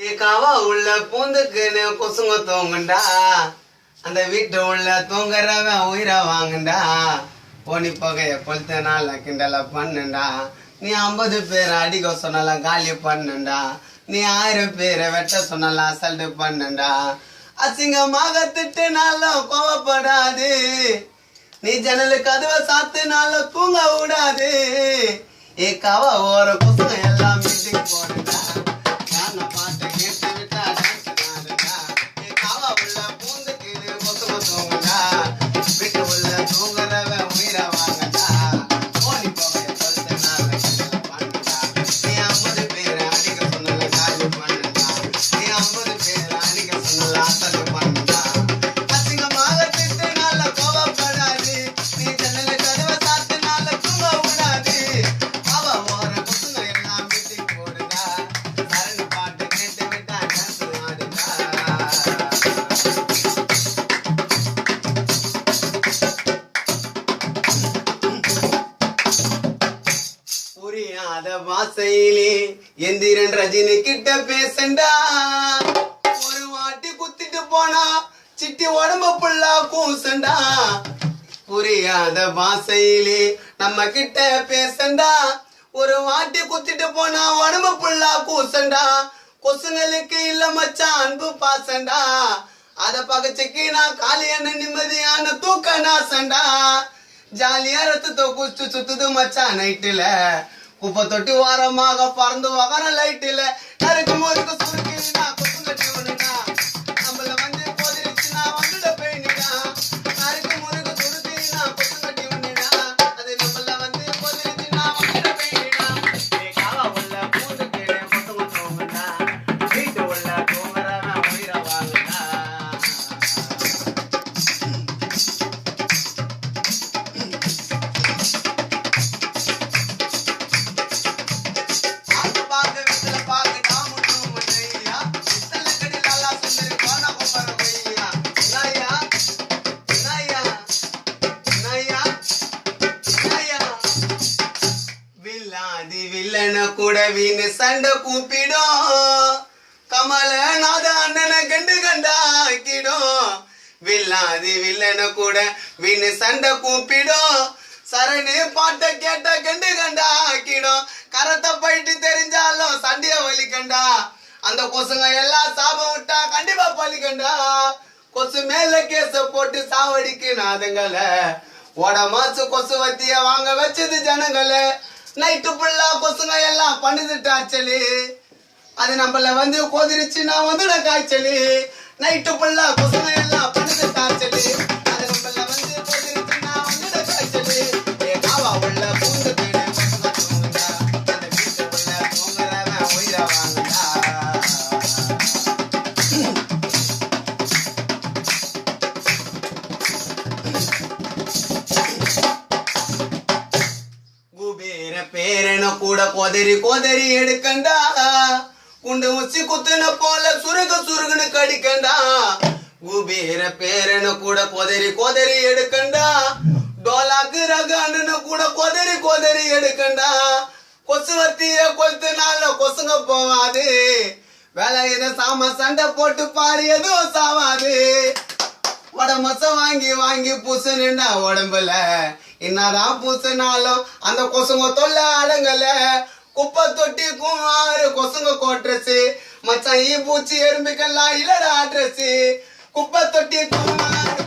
காவா உள்ள பூந்துக்குன்னு கொசுங்க தூங்குண்டா, அந்த வீட்டு உள்ள தூங்குறவன் உயிரை வாங்குண்டா. போனி பகைய கொளுத்தனால கிண்டல பண்ணுண்டா, நீ 50 பேரை அடிக்க சொன்னால காலி பண்ணுண்டா, நீ 1000 பேரை வெட்ட சொன்னால அசல்ட்டு பண்ணுண்டா. அசிங்கமாக திட்டுனாலும் கோவப்படாது, நீ ஜன்னலு கதவை சாத்துனால தூங்க விடாது. காவா ஓர கொசுங்க எல்லாம் மீட்டிங் போடுண்டா, பாட்டை கேட்டு விட்டா டான்ஸ்டா. காவா உள்ள பூந்துக்கு கொசுங்க தூங்குண்டா, வீட்டு உள்ள தூங்குறவன் உயிரை வாங்கண்டா. போனி போகைய கொளுத்தனால கிண்டல பண்ணுண்டா, நீ 50 பேரை அடிக்க சொன்னால காலி பண்ணுண்டா, நீ 50 பேரை அடிக்க சொன்னால அசல்ட்டு பண்ணுண்டா. அசிங்கமாக திட்டுனால கோவப்படாது, நீ ஜன்னல கதவை சாத்துனால தூங்க விடாது. அவ ஓர கொசுங்க எல்லாம் மீட்டிங் போடுதா, சரணு பாட்டு கேட்டு விட்டா டான்ஸ் ஆடுதா. புரியாத வாசையிலே எந்திரன் ரஜினி கிட்ட பேசண்டா, ஒரு வாட்டி குத்திட்டு போனா சிட்டி உடம்பு புல்லா கூசண்டா. புரியாத பாசையிலே நம்ம கிட்ட பேசண்டா, ஒரு வாட்டி குத்திட்டு போனா உடம்பு புல்லா கூசண்டா. கொசுங்களுக்கு இல்ல மச்சான் அன்பு பாசண்டா, அத பகச்சுக்கு நான் காலியான நிம்மதியான தூக்க நாசண்டா. ஜாலியா ரத்தத்தை குச்சி சுத்துது மச்சான் நைட்டுல, குப்பை தொட்டி வாரமாக பறந்து வகர லைட்டுல. நறுக்கு முறுக்கு சுருக்கு நான் கொசுங்கட்டி ஒண்ணுடா, நம்மள வந்து போதிருச்சுனா வந்துட பெயினுடா. நறுக்கு முறுக்கு சுருக்கு நான் கொசுங்கட்டி ஒண்ணுடா, அது நம்மள வந்து போதிருச்சுனா வந்துட பெயினுடா. காவா உள்ள பூந்துக்கு கொசுங்க தூங்குண்டா, வீட்டு உள்ள தூங்குறவன் உயிரை வாங்குண்டா. கூட வீணு சண்டை கூப்பிடும், கமலநாத அண்ணனை கண்டு கண்டாக்கிடும். வில்லாதி வில்லன கூட வீணு சண்டை கூப்பிடும், சரணு பாட்டை கேட்ட கண்டு கண்டாக்கிடும். கரத்தை போயிட்டு தெரிஞ்சாலும் சண்டைய வலிக்கண்டா, அந்த கொசுங்க எல்லாம் சாபம் விட்டா கண்டிப்பா பலிக்கண்டா. கொசு மேல கேச போட்டு சாவடிக்கு நாதுங்கள, ஓட மாசு கொசு வத்திய வாங்க வச்சது ஜனங்கள. நைட்டு ஃபுல்லா கொசுங்க எல்லாம் பண்ணுது டாச்சலு, அது நம்மள வந்து கொதிரிச்சு நான் வந்துட காய்ச்சலு. நைட்டு ஃபுல்லா கொசுங்க எல்லாம் பண்ணுது டாச்சலு, அது நம்மள வந்து கொதிரிச்சு நான் வந்துட காய்ச்சலு. காவா உள்ள பூந்து தேடு கொசுங்க தூங்குண்டா, அந்த வீட்டு உள்ள தூங்குறவன் உயிரை வாங்குண்டா. குபேர பேரன கூட கொதறி கொதறி எடுக்கண்டா, குண்டு ஊசி குத்துன போல சுருகு சுருகுன்னு கடிக்கண்டா. குபேர பேரன கூட கொதறி கொதறி எடுக்கண்டா, டோலாக்கு ரகான்னு கூட கொதறி கொதறி எடுக்கண்டா. கொசுவத்திய கொளுத்துனால கொசுங்க போவாது, வேலை இதை சாம சண்டை போட்டு பாரு எதுவும் சாவாது. உடம்பச வாங்கி வாங்கி பூசுனுண்டா உடம்புல, என்னதான் பூசுனாலும் அந்த கொசுங்க தொல்லை அடங்கல. குப்பை தொட்டி குமாறு கொசுங்க கோட்ரஸு, மச்சான் ஈ பூச்சி எறும்புக்கெல்லாம் இல்லடா அட்ரஸு. குப்பை தொட்டி குமாறு